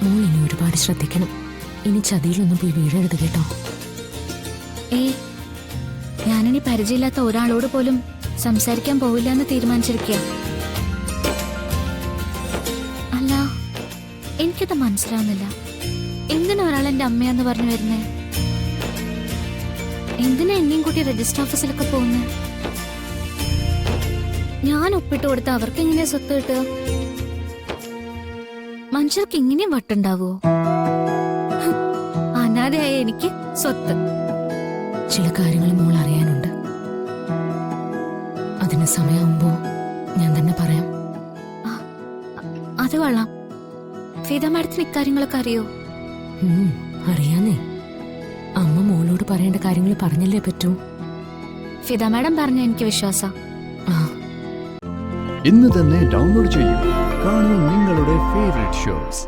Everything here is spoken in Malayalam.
മോൾ ഇനി ഒരുപാട് ശ്രദ്ധിക്കണം. ഇനി ചതിയിലൊന്നും പോയി വീഴരുത് കേട്ടോ. ഞാനിനി പരിചയമില്ലാത്ത ഒരാളോട് പോലും സംസാരിക്കാൻ പോവില്ല എന്ന് തീരുമാനിച്ചിരിക്കുക. അല്ല, എനിക്കത് മനസ്സിലാവുന്നില്ല. എന്തിനാ ഒരാൾ എന്റെ അമ്മയാന്ന് പറഞ്ഞു വരുന്നേ? എന്തിനാ എന്നെയും കൂട്ടി രജിസ്റ്റർ ഓഫീസിലൊക്കെ പോകുന്നേ? ഞാൻ ഒപ്പിട്ട് കൊടുത്ത അവർക്ക് എങ്ങനെയാ സ്വത്ത് കിട്ടുക? മനുഷ്യർക്ക് ഇങ്ങനെയും വട്ടുണ്ടാവോ? അനാഥയായ എനിക്ക് സ്വത്ത്. ചില കാര്യങ്ങൾ മോൾ അറിയാനുണ്ട്. അതിന് സമയമാകുമ്പോ ഞാൻ തന്നെ പറയാം. അത് കൊള്ളാം. ഫിദ മാഡത്തിന് ഇക്കാര്യങ്ങളൊക്കെ അറിയോ? അറിയാന്നേ. അമ്മ മോളോട് പറയേണ്ട കാര്യങ്ങൾ പറഞ്ഞല്ലേ പറ്റൂ. ഫിദ മാഡം പറഞ്ഞ എനിക്ക് വിശ്വാസം. ഇന്ന് തന്നെ ഡൗൺലോഡ് ചെയ്യൂ. കാണൂ നിങ്ങളുടെ ഫേവറേറ്റ് ഷോസ്.